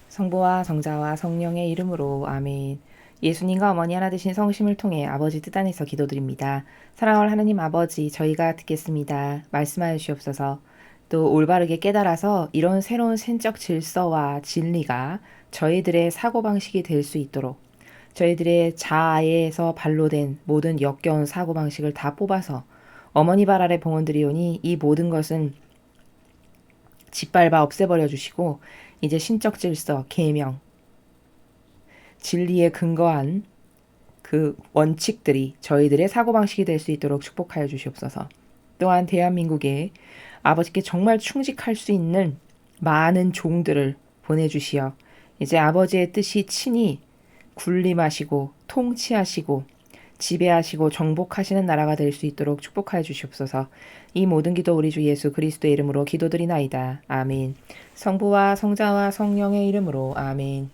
성부와 성자와 성령의 이름으로 아멘. 예수님과 어머니 하나 되신 성심을 통해 아버지 뜻 안에서 기도드립니다. 사랑할 하느님 아버지, 저희가 듣겠습니다. 말씀하여 주옵소서. 또 올바르게 깨달아서 이런 새로운 신적 질서와 진리가 저희들의 사고방식이 될 수 있도록 저희들의 자아에서 발로된 모든 역겨운 사고방식을 다 뽑아서 어머니 발 아래 봉헌드리오니 이 모든 것은 짓밟아 없애버려 주시고 이제 신적 질서, 계명, 진리에 근거한 그 원칙들이 저희들의 사고방식이 될 수 있도록 축복하여 주시옵소서. 또한 대한민국에 아버지께 정말 충직할 수 있는 많은 종들을 보내주시어 이제 아버지의 뜻이 친히 군림하시고 통치하시고 지배하시고 정복하시는 나라가 될 수 있도록 축복하여 주시옵소서. 이 모든 기도 우리 주 예수 그리스도의 이름으로 기도드리나이다. 아멘. 성부와 성자와 성령의 이름으로 아멘.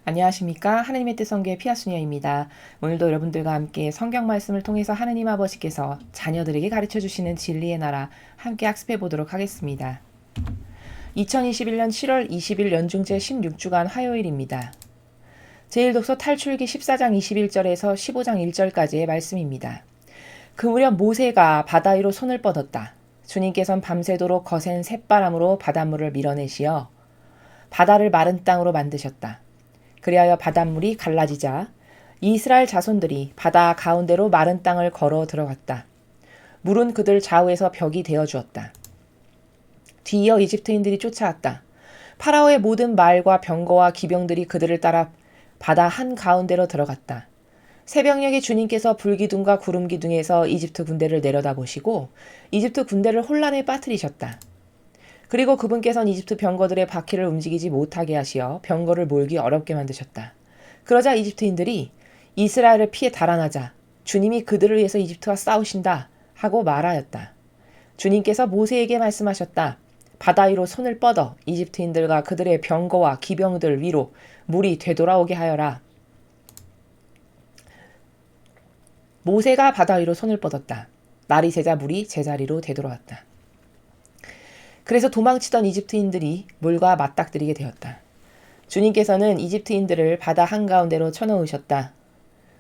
안녕하십니까. 하느님의 뜻 성교의 피아수녀입니다. 오늘도 여러분들과 함께 성경 말씀을 통해서 하느님 아버지께서 자녀들에게 가르쳐주시는 진리의 나라 함께 학습해 보도록 하겠습니다. 2021년 7월 20일 연중제 16주간 화요일입니다. 제1독서 탈출기 14장 21절에서 15장 1절까지의 말씀입니다. 그 무렵 모세가 바다 위로 손을 뻗었다. 주님께서는 밤새도록 거센 쇳바람으로 바닷물을 밀어내시어 바다를 마른 땅으로 만드셨다. 그리하여 바닷물이 갈라지자 이스라엘 자손들이 바다 가운데로 마른 땅을 걸어 들어갔다. 물은 그들 좌우에서 벽이 되어 주었다. 뒤이어 이집트인들이 쫓아왔다. 파라오의 모든 말과 병거와 기병들이 그들을 따라 바다 한가운데로 들어갔다. 새벽녘에 주님께서 불기둥과 구름기둥에서 이집트 군대를 내려다보시고 이집트 군대를 혼란에 빠뜨리셨다. 그리고 그분께서는 이집트 병거들의 바퀴를 움직이지 못하게 하시어 병거를 몰기 어렵게 만드셨다. 그러자 이집트인들이 이스라엘을 피해 달아나자 주님이 그들을 위해서 이집트와 싸우신다 하고 말하였다. 주님께서 모세에게 말씀하셨다. 바다 위로 손을 뻗어 이집트인들과 그들의 병거와 기병들 위로 물이 되돌아오게 하여라. 모세가 바다 위로 손을 뻗었다. 날이 새자 물이 제자리로 되돌아왔다. 그래서 도망치던 이집트인들이 물과 맞닥뜨리게 되었다. 주님께서는 이집트인들을 바다 한가운데로 쳐넣으셨다.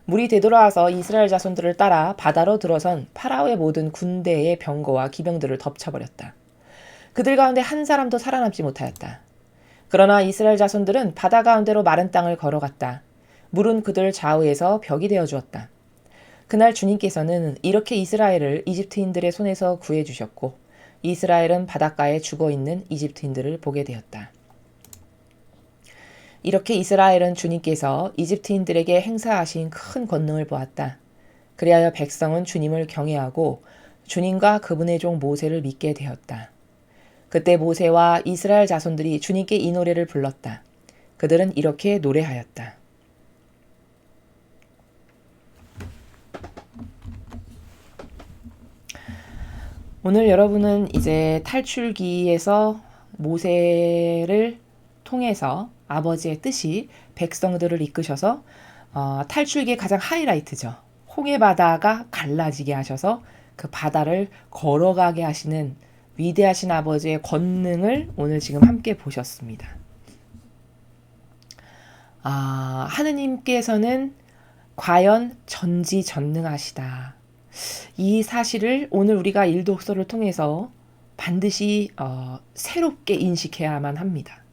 물이 되돌아와서 이스라엘 자손들을 따라 바다로 들어선 파라오의 모든 군대의 병거와 기병들을 덮쳐버렸다. 그들 가운데 한 사람도 살아남지 못하였다. 그러나 이스라엘 자손들은 바다 가운데로 마른 땅을 걸어갔다. 물은 그들 좌우에서 벽이 되어 주었다. 그날 주님께서는 이렇게 이스라엘을 이집트인들의 손에서 구해주셨고 이스라엘은 바닷가에 죽어있는 이집트인들을 보게 되었다. 이렇게 이스라엘은 주님께서 이집트인들에게 행사하신 큰 권능을 보았다. 그리하여 백성은 주님을 경외하고 주님과 그분의 종 모세를 믿게 되었다. 그때 모세와 이스라엘 자손들이 주님께 이 노래를 불렀다. 그들은 이렇게 노래하였다. 오늘 여러분은 이제 탈출기에서 모세를 통해서 아버지의 뜻이 백성들을 이끄셔서 탈출기의 가장 하이라이트죠. 홍해바다가 갈라지게 하셔서 그 바다를 걸어가게 하시는 위대하신 아버지의 권능을 오늘 지금 함께 보셨습니다. 하느님께서는 과연 전지전능하시다. 이 사실을 오늘 우리가 일독서를 통해서 반드시 새롭게 인식해야만 합니다.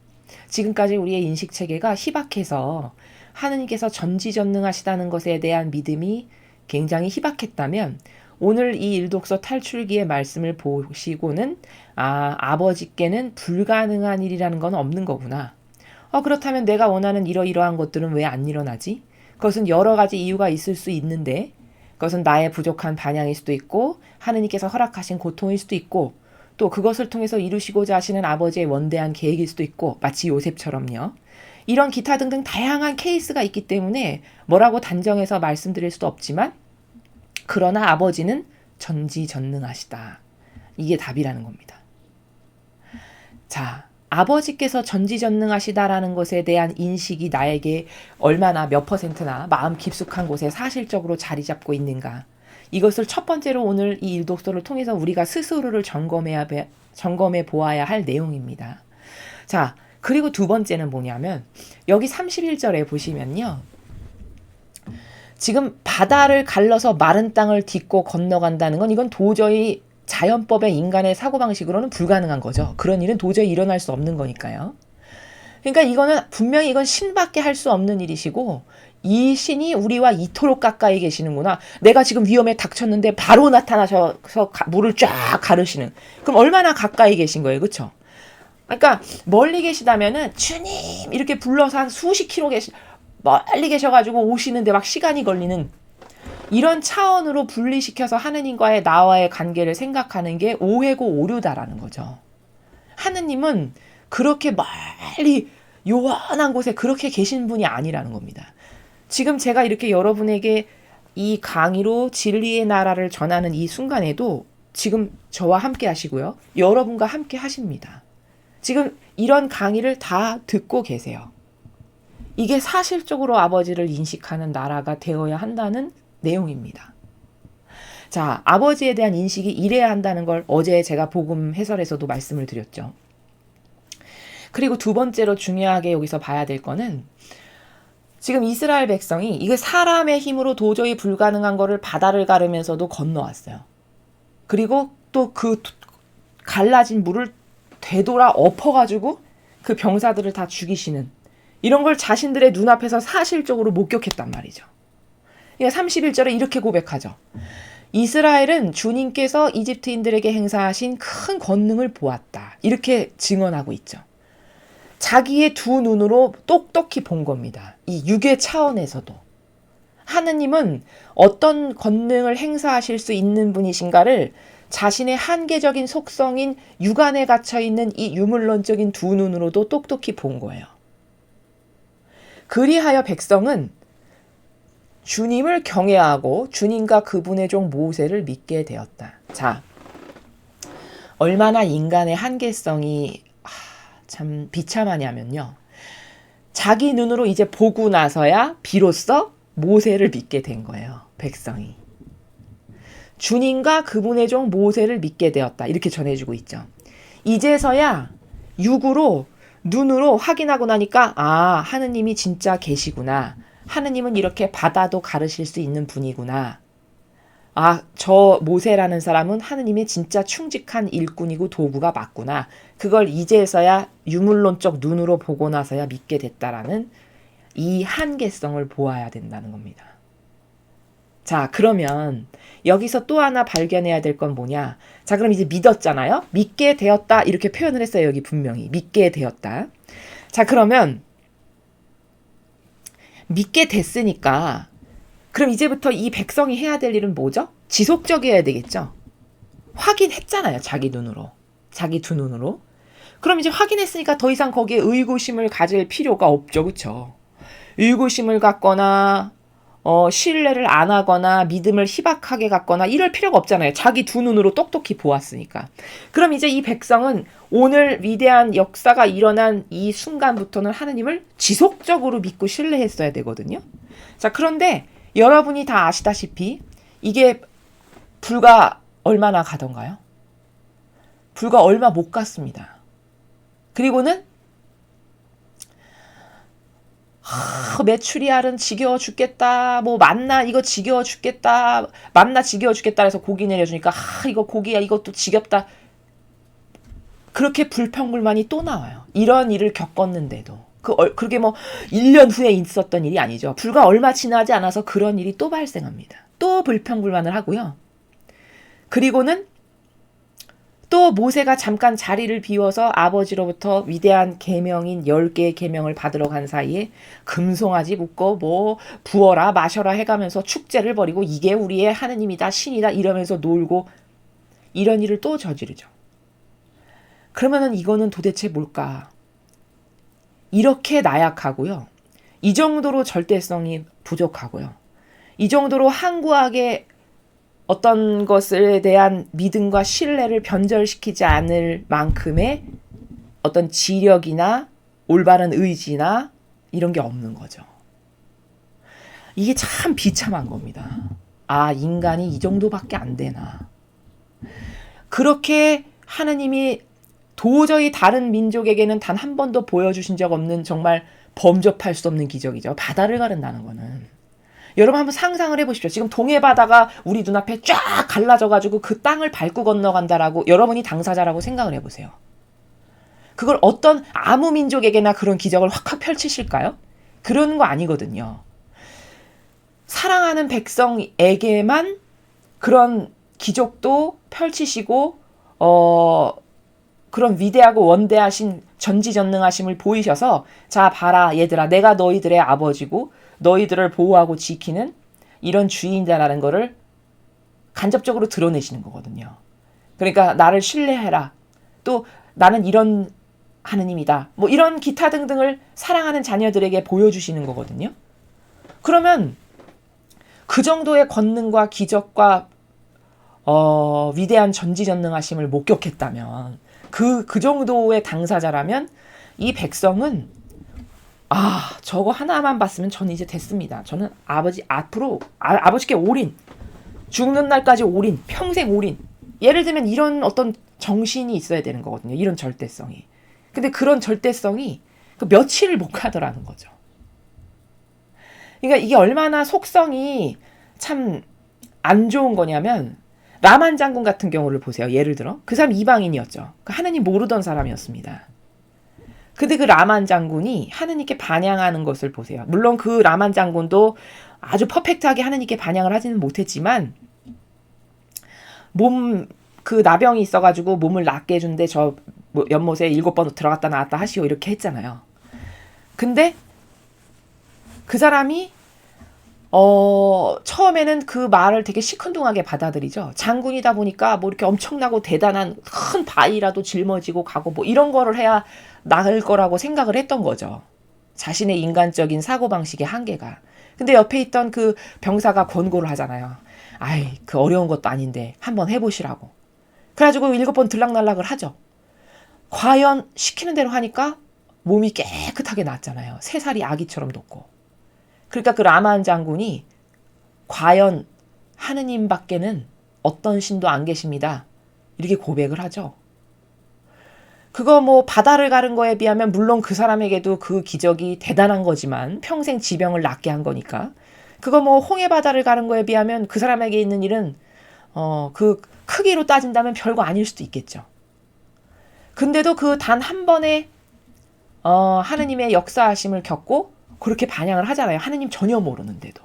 지금까지 우리의 인식체계가 희박해서 하느님께서 전지전능하시다는 것에 대한 믿음이 굉장히 희박했다면 오늘 이 일독서 탈출기의 말씀을 보시고는 아버지께는 불가능한 일이라는 건 없는 거구나. 그렇다면 내가 원하는 이러이러한 것들은 왜 안 일어나지? 그것은 여러 가지 이유가 있을 수 있는데 그것은 나의 부족한 반향일 수도 있고 하느님께서 허락하신 고통일 수도 있고 또 그것을 통해서 이루시고자 하시는 아버지의 원대한 계획일 수도 있고 마치 요셉처럼요. 이런 기타 등등 다양한 케이스가 있기 때문에 뭐라고 단정해서 말씀드릴 수도 없지만 그러나 아버지는 전지전능하시다. 이게 답이라는 겁니다. 자, 아버지께서 전지전능하시다라는 것에 대한 인식이 나에게 얼마나 몇 %나 마음 깊숙한 곳에 사실적으로 자리 잡고 있는가. 이것을 첫 번째로 오늘 이 일독서를 통해서 우리가 스스로를 점검해 보아야 할 내용입니다. 자, 그리고 두 번째는 뭐냐면 여기 31절에 보시면요. 지금 바다를 갈라서 마른 땅을 딛고 건너간다는 건 이건 도저히 자연법의 인간의 사고방식으로는 불가능한 거죠. 그런 일은 도저히 일어날 수 없는 거니까요. 그러니까 이거는 분명히 이건 신밖에 할 수 없는 일이시고 이 신이 우리와 이토록 가까이 계시는구나. 내가 지금 위험에 닥쳤는데 바로 나타나셔서 물을 쫙 가르시는. 그럼 얼마나 가까이 계신 거예요. 그렇죠? 그러니까 멀리 계시다면은 주님 이렇게 불러서 한 수십 킬로 멀리 계셔가지고 오시는데 막 시간이 걸리는 이런 차원으로 분리시켜서 하느님과의 나와의 관계를 생각하는 게 오해고 오류다라는 거죠. 하느님은 그렇게 멀리 요원한 곳에 그렇게 계신 분이 아니라는 겁니다. 지금 제가 이렇게 여러분에게 이 강의로 진리의 나라를 전하는 이 순간에도 지금 저와 함께 하시고요. 여러분과 함께 하십니다. 지금 이런 강의를 다 듣고 계세요. 이게 사실적으로 아버지를 인식하는 나라가 되어야 한다는 내용입니다. 자, 아버지에 대한 인식이 이래야 한다는 걸 어제 제가 복음 해설에서도 말씀을 드렸죠. 그리고 두 번째로 중요하게 여기서 봐야 될 거는 지금 이스라엘 백성이 이게 사람의 힘으로 도저히 불가능한 거를 바다를 가르면서도 건너왔어요. 그리고 또 그 갈라진 물을 되돌아 엎어가지고 그 병사들을 다 죽이시는 이런 걸 자신들의 눈앞에서 사실적으로 목격했단 말이죠. 31절에 이렇게 고백하죠. 이스라엘은 주님께서 이집트인들에게 행사하신 큰 권능을 보았다. 이렇게 증언하고 있죠. 자기의 두 눈으로 똑똑히 본 겁니다. 이 육의 차원에서도. 하느님은 어떤 권능을 행사하실 수 있는 분이신가를 자신의 한계적인 속성인 육안에 갇혀있는 이 유물론적인 두 눈으로도 똑똑히 본 거예요. 그리하여 백성은 주님을 경외하고 주님과 그분의 종 모세를 믿게 되었다. 자, 얼마나 인간의 한계성이 참 비참하냐면요. 자기 눈으로 이제 보고 나서야 비로소 모세를 믿게 된 거예요. 백성이. 주님과 그분의 종 모세를 믿게 되었다. 이렇게 전해주고 있죠. 이제서야 육으로 눈으로 확인하고 나니까 하느님이 진짜 계시구나. 하느님은 이렇게 바다도 가르실 수 있는 분이구나. 저 모세라는 사람은 하느님의 진짜 충직한 일꾼이고 도구가 맞구나. 그걸 이제서야 유물론적 눈으로 보고 나서야 믿게 됐다라는 이 한계성을 보아야 된다는 겁니다. 자, 그러면 여기서 또 하나 발견해야 될 건 뭐냐? 자, 그럼 이제 믿었잖아요? 믿게 되었다 이렇게 표현을 했어요. 여기 분명히. 믿게 되었다. 자, 그러면 믿게 됐으니까 그럼 이제부터 이 백성이 해야 될 일은 뭐죠? 지속적이어야 되겠죠? 확인했잖아요. 자기 눈으로. 자기 두 눈으로. 그럼 이제 확인했으니까 더 이상 거기에 의구심을 가질 필요가 없죠. 그렇죠? 의구심을 갖거나 신뢰를 안 하거나 믿음을 희박하게 갖거나 이럴 필요가 없잖아요. 자기 두 눈으로 똑똑히 보았으니까. 그럼 이제 이 백성은 오늘 위대한 역사가 일어난 이 순간부터는 하느님을 지속적으로 믿고 신뢰했어야 되거든요. 자, 그런데 여러분이 다 아시다시피 이게 불과 얼마나 가던가요? 불과 얼마 못 갔습니다. 그리고는 메추리알은 지겨워 죽겠다. 뭐 만나 이거 지겨워 죽겠다. 만나 지겨워 죽겠다 해서 고기 내려주니까 이거 고기야 이것도 지겹다. 그렇게 불평불만이 또 나와요. 이런 일을 겪었는데도. 그게 뭐 1년 후에 있었던 일이 아니죠. 불과 얼마 지나지 않아서 그런 일이 또 발생합니다. 또 불평불만을 하고요. 그리고는 또 모세가 잠깐 자리를 비워서 아버지로부터 위대한 계명인 10개의 계명을 받으러 간 사이에 금송아지 묶고 뭐 부어라 마셔라 해가면서 축제를 벌이고 이게 우리의 하느님이다 신이다 이러면서 놀고 이런 일을 또 저지르죠. 그러면은 이거는 도대체 뭘까? 이렇게 나약하고요. 이 정도로 절대성이 부족하고요. 이 정도로 항구하게 어떤 것에 대한 믿음과 신뢰를 변절시키지 않을 만큼의 어떤 지력이나 올바른 의지나 이런 게 없는 거죠. 이게 참 비참한 겁니다. 인간이 이 정도밖에 안 되나. 그렇게 하느님이 도저히 다른 민족에게는 단 한 번도 보여주신 적 없는 정말 범접할 수 없는 기적이죠. 바다를 가른다는 거는. 여러분 한번 상상을 해보십시오. 지금 동해바다가 우리 눈앞에 쫙 갈라져가지고 그 땅을 밟고 건너간다라고 여러분이 당사자라고 생각을 해보세요. 그걸 어떤 아무 민족에게나 그런 기적을 확확 펼치실까요? 그런 거 아니거든요. 사랑하는 백성에게만 그런 기적도 펼치시고 그런 위대하고 원대하신 전지전능하심을 보이셔서 자 봐라 얘들아 내가 너희들의 아버지고 너희들을 보호하고 지키는 이런 주인이다라는 거를 간접적으로 드러내시는 거거든요. 그러니까 나를 신뢰해라. 또 나는 이런 하느님이다. 뭐 이런 기타 등등을 사랑하는 자녀들에게 보여주시는 거거든요. 그러면 그 정도의 권능과 기적과 위대한 전지전능하심을 목격했다면 그 정도의 당사자라면 이 백성은 저거 하나만 봤으면 저는 이제 됐습니다. 저는 아버지 앞으로 아버지께 올인, 죽는 날까지 올인, 평생 올인. 예를 들면 이런 어떤 정신이 있어야 되는 거거든요. 이런 절대성이. 근데 그런 절대성이 그 며칠을 못 가더라는 거죠. 그러니까 이게 얼마나 속성이 참 안 좋은 거냐면 라만 장군 같은 경우를 보세요. 예를 들어 그 사람 이방인이었죠. 하느님 모르던 사람이었습니다. 근데 그 라만 장군이 하느님께 반향하는 것을 보세요. 물론 그 라만 장군도 아주 퍼펙트하게 하느님께 반향을 하지는 못했지만 그 나병이 있어가지고 몸을 낫게 해준데 저 연못에 7번 들어갔다 나왔다 하시오 이렇게 했잖아요. 근데 그 사람이 처음에는 그 말을 되게 시큰둥하게 받아들이죠. 장군이다 보니까 뭐 이렇게 엄청나고 대단한 큰 바위라도 짊어지고 가고 뭐 이런 거를 해야 나을 거라고 생각을 했던 거죠. 자신의 인간적인 사고방식의 한계가. 근데 옆에 있던 그 병사가 권고를 하잖아요. 그 어려운 것도 아닌데 한번 해보시라고. 그래가지고 7번 들락날락을 하죠. 과연 시키는 대로 하니까 몸이 깨끗하게 나았잖아요. 3살이 아기처럼 돋고. 그러니까 그 라만 장군이 과연 하느님밖에는 어떤 신도 안 계십니다. 이렇게 고백을 하죠. 그거 뭐 바다를 가른 거에 비하면 물론 그 사람에게도 그 기적이 대단한 거지만 평생 지병을 낫게 한 거니까 그거 뭐 홍해 바다를 가른 거에 비하면 그 사람에게 있는 일은 그 크기로 따진다면 별거 아닐 수도 있겠죠. 근데도 그 단 한 번의 하느님의 역사하심을 겪고 그렇게 반향을 하잖아요. 하느님 전혀 모르는데도.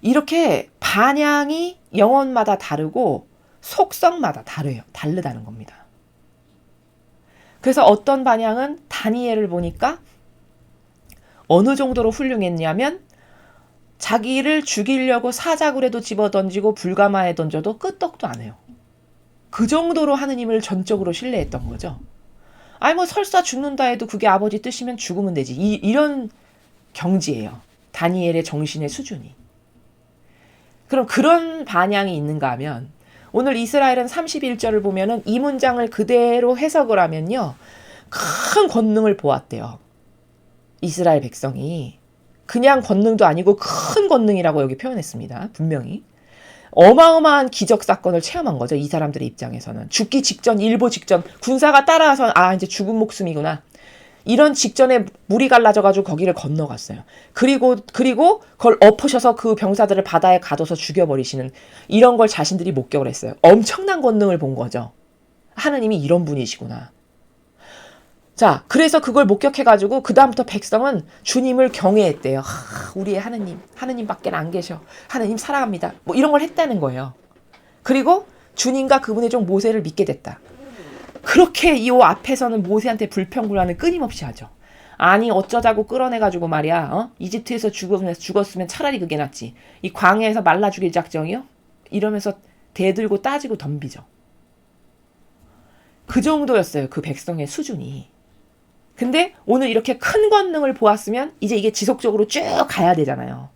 이렇게 반향이 영혼마다 다르고 속성마다 다르다는 겁니다. 그래서 어떤 반향은 다니엘을 보니까 어느 정도로 훌륭했냐면 자기를 죽이려고 사자굴에도 집어던지고 불가마에 던져도 끄떡도 안 해요. 그 정도로 하느님을 전적으로 신뢰했던 거죠. 뭐 설사 죽는다 해도 그게 아버지 뜻이면 죽으면 되지. 이런 경지예요. 다니엘의 정신의 수준이. 그럼 그런 반향이 있는가 하면 오늘 이스라엘은 31절을 보면은 이 문장을 그대로 해석을 하면요. 큰 권능을 보았대요. 이스라엘 백성이. 그냥 권능도 아니고 큰 권능이라고 여기 표현했습니다. 분명히. 어마어마한 기적 사건을 체험한 거죠. 이 사람들의 입장에서는. 죽기 직전, 일보 직전, 군사가 따라와서 이제 죽은 목숨이구나. 이런 직전에 물이 갈라져가지고 거기를 건너갔어요. 그리고 그걸 엎으셔서 그 병사들을 바다에 가둬서 죽여버리시는 이런 걸 자신들이 목격을 했어요. 엄청난 권능을 본 거죠. 하느님이 이런 분이시구나. 자, 그래서 그걸 목격해가지고 그 다음부터 백성은 주님을 경외했대요. 우리의 하느님밖에 안 계셔. 하느님 사랑합니다. 뭐 이런 걸 했다는 거예요. 그리고 주님과 그분의 종 모세를 믿게 됐다. 그렇게 이 앞에서는 모세한테 불평불만을 끊임없이 하죠. 어쩌자고 끌어내가지고 말이야. 이집트에서 죽었으면 차라리 그게 낫지. 이 광야에서 말라 죽일 작정이요? 이러면서 대들고 따지고 덤비죠. 그 정도였어요. 그 백성의 수준이. 근데 오늘 이렇게 큰 권능을 보았으면 이제 이게 지속적으로 쭉 가야 되잖아요.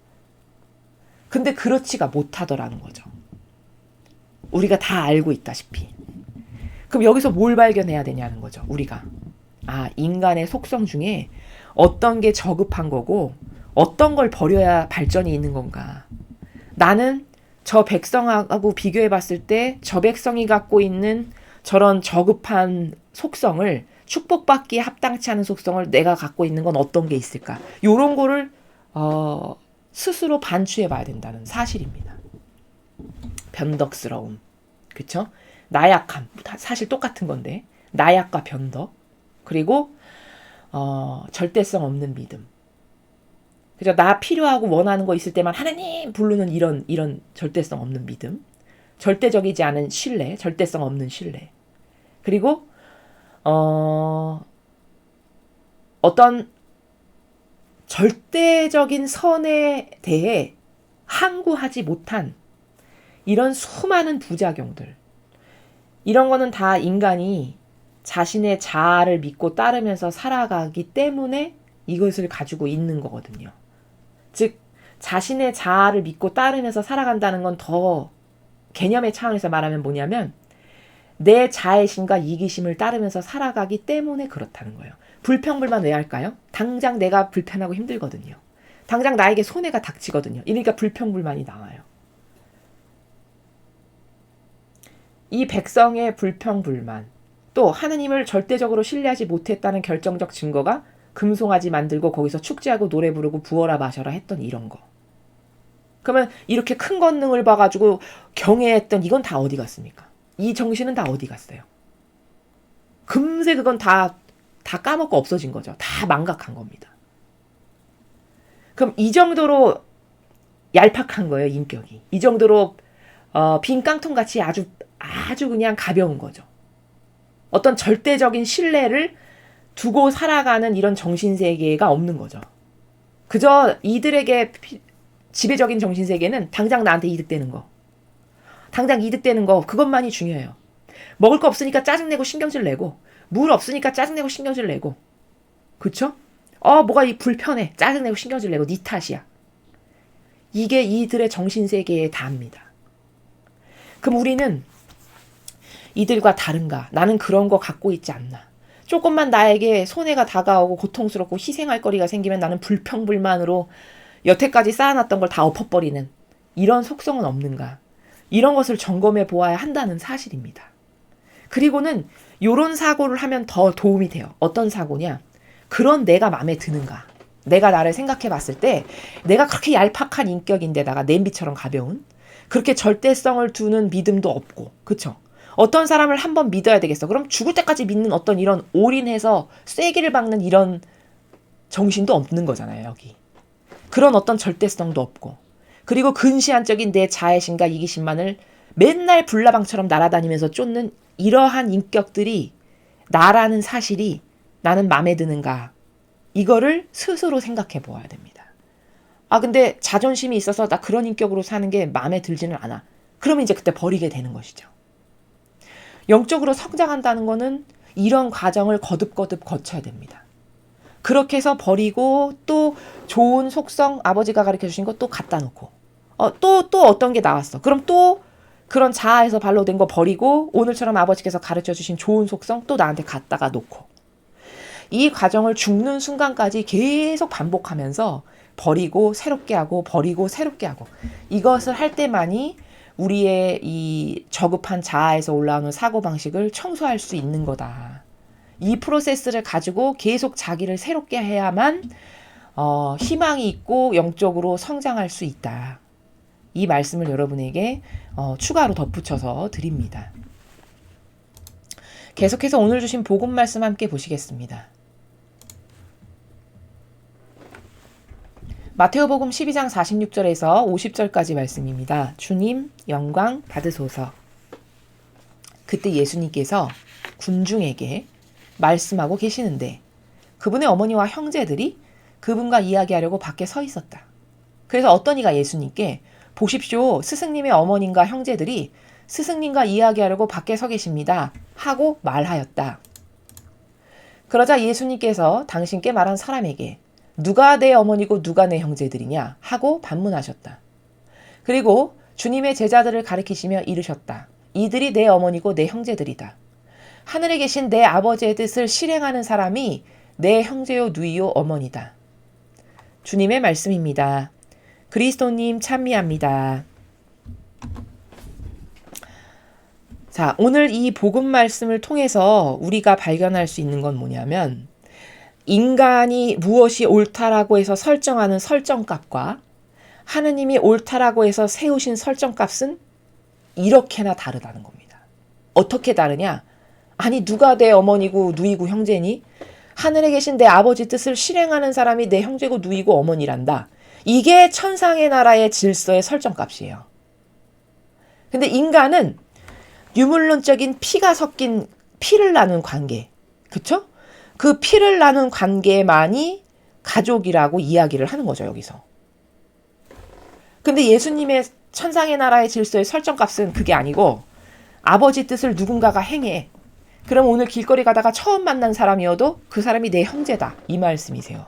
근데 그렇지가 못하더라는 거죠. 우리가 다 알고 있다시피. 그럼 여기서 뭘 발견해야 되냐는 거죠. 우리가. 인간의 속성 중에 어떤 게 저급한 거고 어떤 걸 버려야 발전이 있는 건가. 나는 저 백성하고 비교해 봤을 때 저 백성이 갖고 있는 저런 저급한 속성을 축복받기에 합당치 않은 속성을 내가 갖고 있는 건 어떤 게 있을까? 요런 거를 스스로 반추해 봐야 된다는 사실입니다. 변덕스러움. 그쵸? 나약함. 사실 똑같은 건데. 나약과 변덕. 그리고 절대성 없는 믿음. 그죠? 나 필요하고 원하는 거 있을 때만 하나님 부르는 이런 절대성 없는 믿음. 절대적이지 않은 신뢰, 절대성 없는 신뢰. 그리고 어떤 절대적인 선에 대해 항구하지 못한 이런 수많은 부작용들. 이런 거는 다 인간이 자신의 자아를 믿고 따르면서 살아가기 때문에 이것을 가지고 있는 거거든요. 즉 자신의 자아를 믿고 따르면서 살아간다는 건 더 개념의 차원에서 말하면 뭐냐면 내 자애심과 이기심을 따르면서 살아가기 때문에 그렇다는 거예요. 불평불만 왜 할까요? 당장 내가 불편하고 힘들거든요. 당장 나에게 손해가 닥치거든요. 이러니까 불평불만이 나와요. 이 백성의 불평불만, 또 하느님을 절대적으로 신뢰하지 못했다는 결정적 증거가 금송아지 만들고 거기서 축제하고 노래 부르고 부어라 마셔라 했던 이런 거. 그러면 이렇게 큰 권능을 봐가지고 경애했던 이건 다 어디 갔습니까? 이 정신은 다 어디 갔어요? 금세 그건 다 까먹고 없어진 거죠. 다 망각한 겁니다. 그럼 이 정도로 얄팍한 거예요, 인격이. 이 정도로 빈 깡통같이 아주 그냥 가벼운 거죠. 어떤 절대적인 신뢰를 두고 살아가는 이런 정신세계가 없는 거죠. 그저 이들에게 지배적인 정신세계는 당장 나한테 이득되는 거. 당장 이득되는 거, 그것만이 중요해요. 먹을 거 없으니까 짜증내고 신경질 내고, 물 없으니까 짜증내고 신경질 내고. 그쵸? 뭐가 불편해. 짜증내고 신경질 내고, 니 탓이야. 이게 이들의 정신세계의 다입니다. 그럼 우리는 이들과 다른가? 나는 그런 거 갖고 있지 않나? 조금만 나에게 손해가 다가오고 고통스럽고 희생할 거리가 생기면 나는 불평불만으로 여태까지 쌓아놨던 걸 다 엎어버리는 이런 속성은 없는가? 이런 것을 점검해 보아야 한다는 사실입니다. 그리고는 이런 사고를 하면 더 도움이 돼요. 어떤 사고냐? 그런 내가 마음에 드는가? 내가 나를 생각해 봤을 때 내가 그렇게 얄팍한 인격인데다가 냄비처럼 가벼운 그렇게 절대성을 두는 믿음도 없고, 그쵸? 어떤 사람을 한번 믿어야 되겠어. 그럼 죽을 때까지 믿는 어떤 이런 올인해서 쐐기를 박는 이런 정신도 없는 거잖아요, 여기. 그런 어떤 절대성도 없고. 그리고 근시안적인 내 자애심과 이기심만을 맨날 불나방처럼 날아다니면서 쫓는 이러한 인격들이 나라는 사실이 나는 마음에 드는가. 이거를 스스로 생각해 보아야 됩니다. 근데 자존심이 있어서 나 그런 인격으로 사는 게 마음에 들지는 않아. 그러면 이제 그때 버리게 되는 것이죠. 영적으로 성장한다는 거는 이런 과정을 거듭거듭 거쳐야 됩니다. 그렇게 해서 버리고 또 좋은 속성 아버지가 가르쳐 주신 거 또 갖다 놓고 또 어떤 게 나왔어. 그럼 또 그런 자아에서 발로된 거 버리고 오늘처럼 아버지께서 가르쳐 주신 좋은 속성 또 나한테 갖다가 놓고 이 과정을 죽는 순간까지 계속 반복하면서 버리고 새롭게 하고 버리고 새롭게 하고 이것을 할 때만이 우리의 이 저급한 자아에서 올라오는 사고방식을 청소할 수 있는 거다. 이 프로세스를 가지고 계속 자기를 새롭게 해야만 희망이 있고 영적으로 성장할 수 있다. 이 말씀을 여러분에게 추가로 덧붙여서 드립니다. 계속해서 오늘 주신 복음 말씀 함께 보시겠습니다. 마테오복음 12장 46절에서 50절까지 말씀입니다. 주님 영광 받으소서. 그때 예수님께서 군중에게 말씀하고 계시는데 그분의 어머니와 형제들이 그분과 이야기하려고 밖에 서 있었다. 그래서 어떤 이가 예수님께 보십시오. 스승님의 어머님과 형제들이 스승님과 이야기하려고 밖에 서 계십니다. 하고 말하였다. 그러자 예수님께서 당신께 말한 사람에게 누가 내 어머니고 누가 내 형제들이냐 하고 반문하셨다. 그리고 주님의 제자들을 가리키시며 이르셨다. 이들이 내 어머니고 내 형제들이다. 하늘에 계신 내 아버지의 뜻을 실행하는 사람이 내 형제요 누이요 어머니다. 주님의 말씀입니다. 그리스도님 찬미합니다. 자, 오늘 이 복음 말씀을 통해서 우리가 발견할 수 있는 건 뭐냐면 인간이 무엇이 옳다라고 해서 설정하는 설정값과 하느님이 옳다라고 해서 세우신 설정값은 이렇게나 다르다는 겁니다. 어떻게 다르냐? 아니 누가 내 어머니고 누이고 형제니? 하늘에 계신 내 아버지 뜻을 실행하는 사람이 내 형제고 누이고 어머니란다. 이게 천상의 나라의 질서의 설정값이에요. 근데 인간은 유물론적인 피가 섞인 피를 나눈 관계, 그쵸? 그 피를 나눈 관계만이 가족이라고 이야기를 하는 거죠, 여기서. 근데 예수님의 천상의 나라의 질서의 설정값은 그게 아니고 아버지 뜻을 누군가가 행해. 그럼 오늘 길거리 가다가 처음 만난 사람이어도 그 사람이 내 형제다. 이 말씀이세요.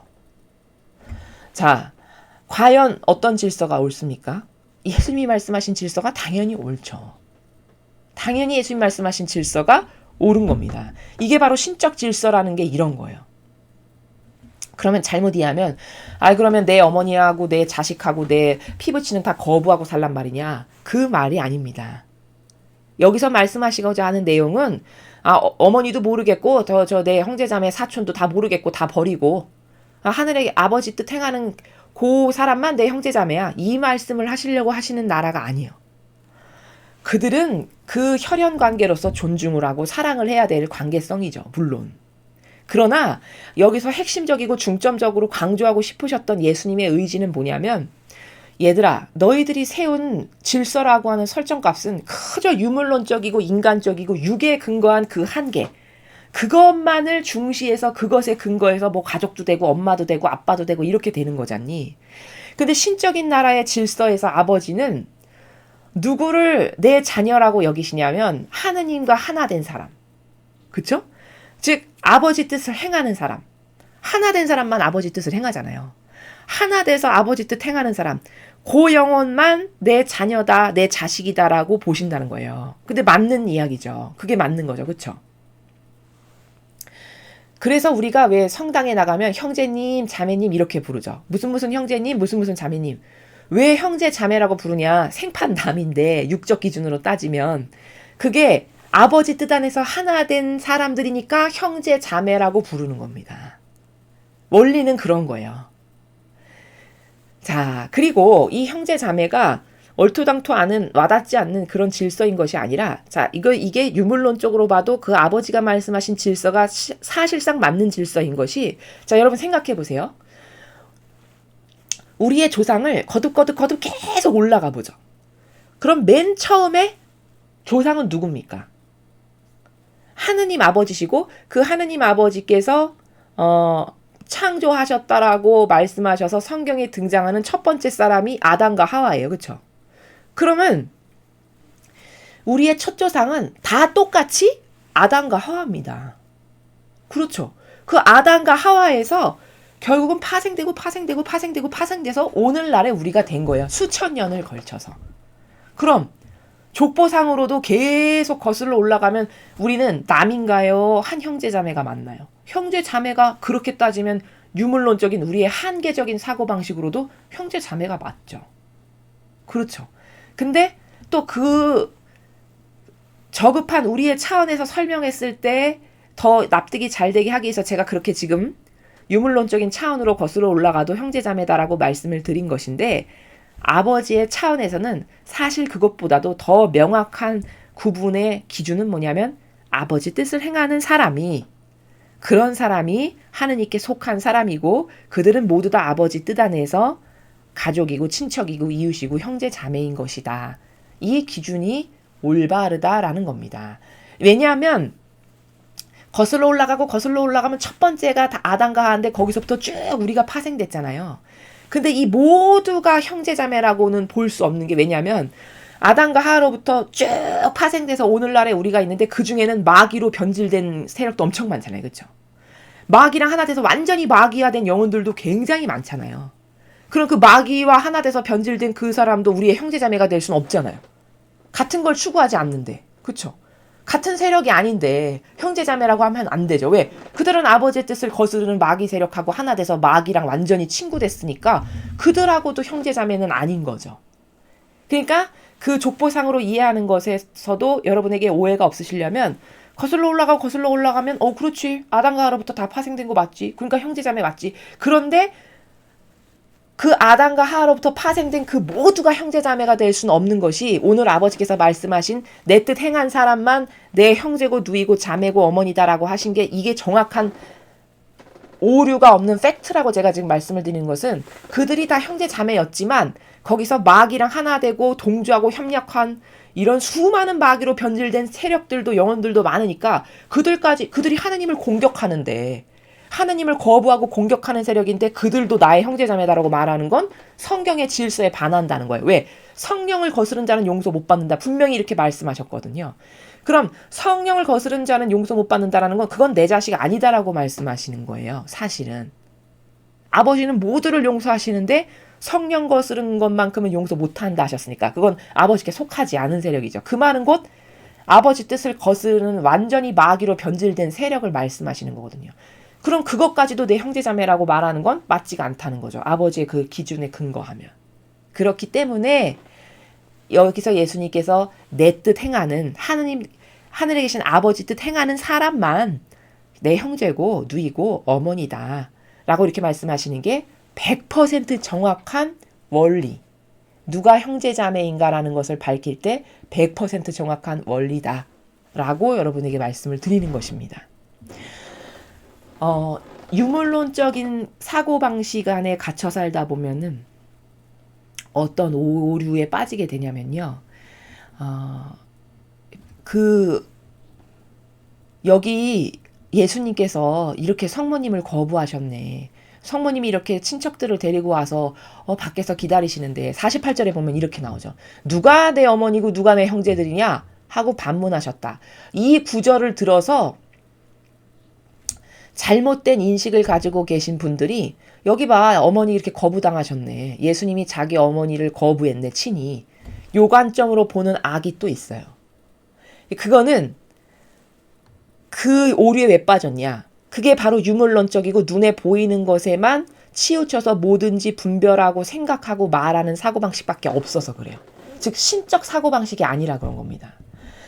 자, 과연 어떤 질서가 옳습니까? 예수님이 말씀하신 질서가 당연히 옳죠. 당연히 예수님 말씀하신 질서가 옳은 겁니다. 이게 바로 신적 질서라는 게 이런 거예요. 그러면 잘못 이해하면 그러면 내 어머니하고 내 자식하고 내 피부치는 다 거부하고 살란 말이냐? 그 말이 아닙니다. 여기서 말씀하시고자 하는 내용은 어머니도 모르겠고 저 내 형제자매 사촌도 다 모르겠고 다 버리고 하늘의 아버지 뜻 행하는 그 사람만 내 형제자매야. 이 말씀을 하시려고 하시는 나라가 아니에요. 그들은 그 혈연 관계로서 존중을 하고 사랑을 해야 될 관계성이죠. 물론. 그러나 여기서 핵심적이고 중점적으로 강조하고 싶으셨던 예수님의 의지는 뭐냐면 얘들아 너희들이 세운 질서라고 하는 설정값은 그저 유물론적이고 인간적이고 육에 근거한 그 한계 그것만을 중시해서 그것에 근거해서 뭐 가족도 되고 엄마도 되고 아빠도 되고 이렇게 되는 거잖니. 근데 신적인 나라의 질서에서 아버지는 누구를 내 자녀라고 여기시냐면 하느님과 하나 된 사람. 그쵸? 즉 아버지 뜻을 행하는 사람. 하나 된 사람만 아버지 뜻을 행하잖아요. 하나 돼서 아버지 뜻 행하는 사람. 그 영혼만 내 자녀다, 내 자식이다라고 보신다는 거예요. 근데 맞는 이야기죠. 그게 맞는 거죠. 그쵸? 그래서 우리가 왜 성당에 나가면 형제님, 자매님 이렇게 부르죠. 무슨 형제님, 무슨 자매님. 왜 형제 자매라고 부르냐? 생판 남인데 육적 기준으로 따지면 그게 아버지 뜻 안에서 하나 된 사람들이니까 형제 자매라고 부르는 겁니다. 원리는 그런 거예요. 자, 그리고 이 형제 자매가 얼토당토 와닿지 않는 그런 질서인 것이 아니라 자, 이게 유물론적으로 봐도 그 아버지가 말씀하신 질서가 사실상 맞는 질서인 것이 자, 여러분 생각해 보세요. 우리의 조상을 거듭 계속 올라가 보죠. 그럼 맨 처음에 조상은 누굽니까? 하느님 아버지시고 그 하느님 아버지께서 창조하셨다라고 말씀하셔서 성경에 등장하는 첫 번째 사람이 아담과 하와예요. 그렇죠? 그러면 우리의 첫 조상은 다 똑같이 아담과 하와입니다. 그렇죠? 그 아담과 하와에서 결국은 파생돼서 오늘날에 우리가 된 거예요. 수천 년을 걸쳐서. 그럼 족보상으로도 계속 거슬러 올라가면 우리는 남인가요? 한 형제자매가 맞나요? 형제자매가 그렇게 따지면 유물론적인 우리의 한계적인 사고방식으로도 형제자매가 맞죠. 그렇죠. 근데 또 그 저급한 우리의 차원에서 설명했을 때 더 납득이 잘 되게 하기 위해서 제가 그렇게 지금 유물론적인 차원으로 거슬러 올라가도 형제자매다라고 말씀을 드린 것인데 아버지의 차원에서는 사실 그것보다도 더 명확한 구분의 기준은 뭐냐면 아버지 뜻을 행하는 사람이 그런 사람이 하느님께 속한 사람이고 그들은 모두 다 아버지 뜻 안에서 가족이고 친척이고 이웃이고 형제 자매인 것이다. 이 기준이 올바르다라는 겁니다. 왜냐하면 거슬러 올라가면 첫 번째가 다 아담과 하와인데 거기서부터 쭉 우리가 파생됐잖아요. 근데 이 모두가 형제자매라고는 볼 수 없는 게 왜냐하면 아담과 하와로부터 쭉 파생돼서 오늘날에 우리가 있는데 그 중에는 마귀로 변질된 세력도 엄청 많잖아요. 그렇죠? 마귀랑 하나 돼서 완전히 마귀화된 영혼들도 굉장히 많잖아요. 그럼 그 마귀와 하나 돼서 변질된 그 사람도 우리의 형제자매가 될 수는 없잖아요. 같은 걸 추구하지 않는데. 그렇죠? 같은 세력이 아닌데 형제자매라고 하면 안 되죠. 왜? 그들은 아버지의 뜻을 거스르는 마귀 세력하고 하나 돼서 마귀랑 완전히 친구 됐으니까 그들하고도 형제자매는 아닌 거죠. 그러니까 그 족보상으로 이해하는 것에서도 여러분에게 오해가 없으시려면 거슬러 올라가면 그렇지. 아담과 하와로부터 다 파생된 거 맞지. 그러니까 형제자매 맞지. 그런데 그 아담과 하와로부터 파생된 그 모두가 형제자매가 될 수는 없는 것이 오늘 아버지께서 말씀하신 내 뜻 행한 사람만 내 형제고 누이고 자매고 어머니다라고 하신 게 이게 정확한 오류가 없는 팩트라고 제가 지금 말씀을 드리는 것은 그들이 다 형제자매였지만 거기서 마귀랑 하나 되고 동조하고 협력한 이런 수많은 마귀로 변질된 세력들도 영혼들도 많으니까 그들이 하나님을 공격하는데 하나님을 거부하고 공격하는 세력인데 그들도 나의 형제자매다라고 말하는 건 성경의 질서에 반한다는 거예요. 왜? 성령을 거스른 자는 용서 못 받는다. 분명히 이렇게 말씀하셨거든요. 그럼 성령을 거스른 자는 용서 못 받는다라는 건 그건 내 자식 아니다라고 말씀하시는 거예요. 사실은. 아버지는 모두를 용서하시는데 성령 거스른 것만큼은 용서 못한다 하셨으니까 그건 아버지께 속하지 않은 세력이죠. 그 말은 곧 아버지 뜻을 거스르는 완전히 마귀로 변질된 세력을 말씀하시는 거거든요. 그럼 그것까지도 내 형제자매라고 말하는 건 맞지가 않다는 거죠. 아버지의 그 기준에 근거하면. 그렇기 때문에 여기서 예수님께서 내 뜻 행하는 하늘에 계신 아버지 뜻 행하는 사람만 내 형제고 누이고 어머니다 라고 이렇게 말씀하시는 게 100% 정확한 원리. 누가 형제자매인가라는 것을 밝힐 때 100% 정확한 원리다 라고 여러분에게 말씀을 드리는 것입니다. 유물론적인 사고방식 안에 갇혀 살다 보면은 어떤 오류에 빠지게 되냐면요. 여기 예수님께서 이렇게 성모님을 거부하셨네. 성모님이 이렇게 친척들을 데리고 와서 밖에서 기다리시는데 48절에 보면 이렇게 나오죠. 누가 내 어머니고 누가 내 형제들이냐 하고 반문하셨다. 이 구절을 들어서 잘못된 인식을 가지고 계신 분들이 여기 봐 어머니 이렇게 거부당하셨네. 예수님이 자기 어머니를 거부했네 친히. 요 관점으로 보는 악이 또 있어요. 그거는 그 오류에 왜 빠졌냐. 그게 바로 유물론적이고 눈에 보이는 것에만 치우쳐서 뭐든지 분별하고 생각하고 말하는 사고방식밖에 없어서 그래요. 즉 신적 사고방식이 아니라 그런 겁니다.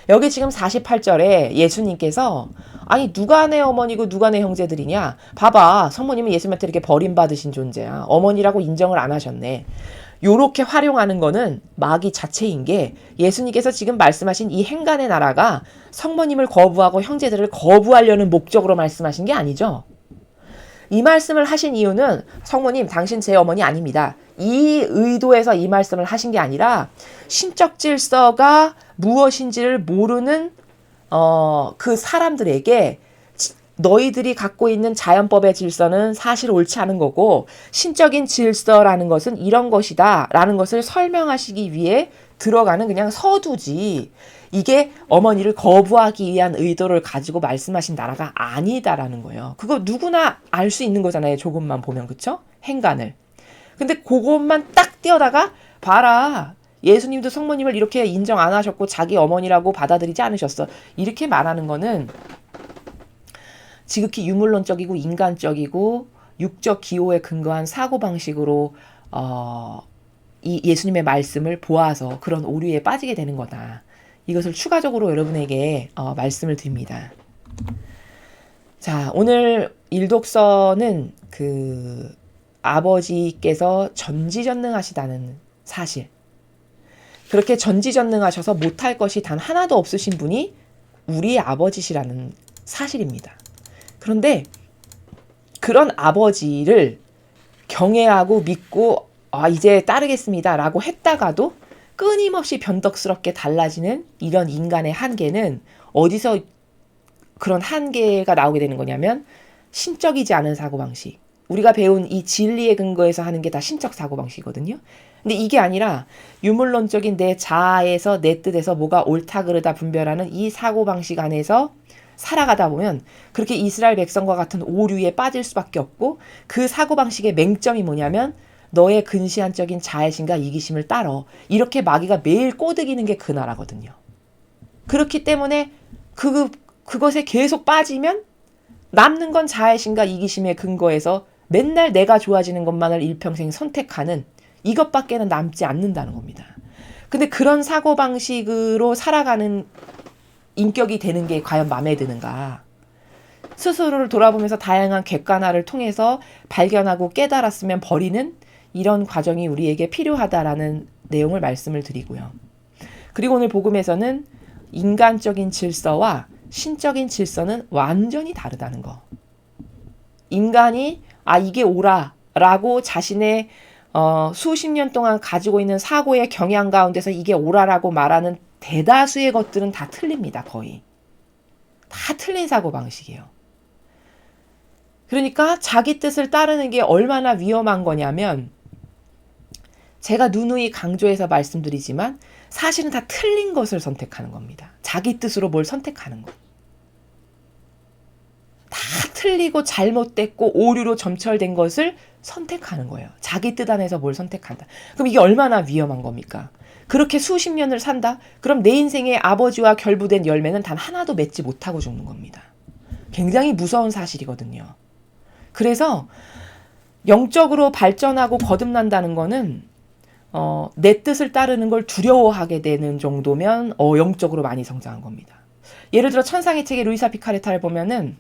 여기 지금 48절에 예수님께서 아니 누가 내 어머니고 누가 내 형제들이냐. 봐봐 성모님은 예수님한테 이렇게 버림받으신 존재야. 어머니라고 인정을 안 하셨네. 요렇게 활용하는 거는 마귀 자체인 게 예수님께서 지금 말씀하신 이 행간의 나라가 성모님을 거부하고 형제들을 거부하려는 목적으로 말씀하신 게 아니죠. 이 말씀을 하신 이유는 성모님 당신 제 어머니 아닙니다. 이 의도에서 이 말씀을 하신 게 아니라 신적 질서가 무엇인지를 모르는 그 사람들에게 너희들이 갖고 있는 자연법의 질서는 사실 옳지 않은 거고 신적인 질서라는 것은 이런 것이다 라는 것을 설명하시기 위해 들어가는 그냥 서두지 이게 어머니를 거부하기 위한 의도를 가지고 말씀하신 나라가 아니다라는 거예요. 그거 누구나 알 수 있는 거잖아요. 조금만 보면 그쵸? 행간을. 근데 그것만 딱 띄어다가 봐라. 예수님도 성모님을 이렇게 인정 안 하셨고 자기 어머니라고 받아들이지 않으셨어. 이렇게 말하는 거는 지극히 유물론적이고 인간적이고 육적 기호에 근거한 사고방식으로 이 예수님의 말씀을 보아서 그런 오류에 빠지게 되는 거다. 이것을 추가적으로 여러분에게 말씀을 드립니다. 자, 오늘 일독서는 그 아버지께서 전지전능하시다는 사실. 그렇게 전지전능하셔서 못할 것이 단 하나도 없으신 분이 우리의 아버지시라는 사실입니다. 그런데 그런 아버지를 경외하고 믿고 이제 따르겠습니다 라고 했다가도 끊임없이 변덕스럽게 달라지는 이런 인간의 한계는 어디서 그런 한계가 나오게 되는 거냐면 신적이지 않은 사고방식. 우리가 배운 이 진리의 근거에서 하는 게 다 신적 사고방식이거든요. 근데 이게 아니라 유물론적인 내 자아에서 내 뜻에서 뭐가 옳다 그르다 분별하는 이 사고방식 안에서 살아가다 보면 그렇게 이스라엘 백성과 같은 오류에 빠질 수밖에 없고 그 사고방식의 맹점이 뭐냐면 너의 근시안적인 자애심과 이기심을 따러 이렇게 마귀가 매일 꼬드기는 게 그 나라거든요. 그렇기 때문에 그것에 계속 빠지면 남는 건 자애심과 이기심의 근거에서 맨날 내가 좋아지는 것만을 일평생 선택하는 이것밖에는 남지 않는다는 겁니다. 근데 그런 사고방식으로 살아가는 인격이 되는 게 과연 마음에 드는가? 스스로를 돌아보면서 다양한 객관화를 통해서 발견하고 깨달았으면 버리는 이런 과정이 우리에게 필요하다라는 내용을 말씀을 드리고요. 그리고 오늘 복음에서는 인간적인 질서와 신적인 질서는 완전히 다르다는 거. 인간이 이게 옳아라고 자신의 수십 년 동안 가지고 있는 사고의 경향 가운데서 이게 옳아라고 말하는 대다수의 것들은 다 틀립니다. 거의. 다 틀린 사고방식이에요. 그러니까 자기 뜻을 따르는 게 얼마나 위험한 거냐면 제가 누누이 강조해서 말씀드리지만 사실은 다 틀린 것을 선택하는 겁니다. 자기 뜻으로 뭘 선택하는 거. 다 틀리고 잘못됐고 오류로 점철된 것을 선택하는 거예요. 자기 뜻 안에서 뭘 선택한다. 그럼 이게 얼마나 위험한 겁니까? 그렇게 수십 년을 산다? 그럼 내 인생의 아버지와 결부된 열매는 단 하나도 맺지 못하고 죽는 겁니다. 굉장히 무서운 사실이거든요. 그래서 영적으로 발전하고 거듭난다는 거는 내 뜻을 따르는 걸 두려워하게 되는 정도면 영적으로 많이 성장한 겁니다. 예를 들어 천상의 책의 루이사 피카레타를 보면은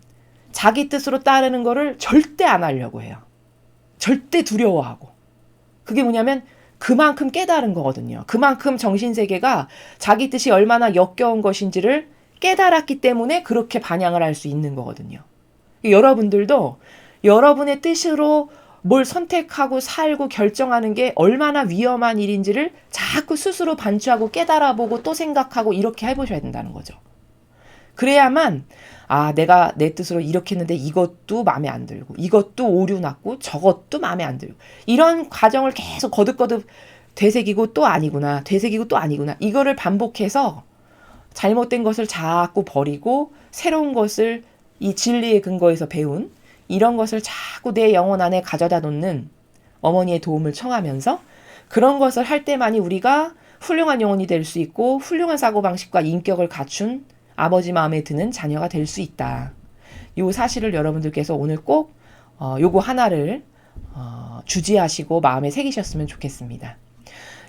자기 뜻으로 따르는 거를 절대 안 하려고 해요. 절대 두려워하고. 그게 뭐냐면 그만큼 깨달은 거거든요. 그만큼 정신세계가 자기 뜻이 얼마나 역겨운 것인지를 깨달았기 때문에 그렇게 반향을 할 수 있는 거거든요. 여러분들도 여러분의 뜻으로 뭘 선택하고 살고 결정하는 게 얼마나 위험한 일인지를 자꾸 스스로 반추하고 깨달아보고 또 생각하고 이렇게 해보셔야 된다는 거죠. 그래야만 내가 내 뜻으로 이렇게 했는데 이것도 마음에 안 들고 이것도 오류 났고 저것도 마음에 안 들고 이런 과정을 계속 거듭거듭 되새기고 또 아니구나 되새기고 또 아니구나 이거를 반복해서 잘못된 것을 자꾸 버리고 새로운 것을 이 진리의 근거에서 배운 이런 것을 자꾸 내 영혼 안에 가져다 놓는 어머니의 도움을 청하면서 그런 것을 할 때만이 우리가 훌륭한 영혼이 될 수 있고 훌륭한 사고방식과 인격을 갖춘 아버지 마음에 드는 자녀가 될 수 있다. 이 사실을 여러분들께서 오늘 꼭 요거 하나를 주지하시고 마음에 새기셨으면 좋겠습니다.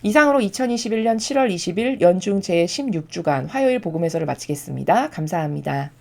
이상으로 2021년 7월 20일 연중 제16주간 화요일 복음에서를 마치겠습니다. 감사합니다.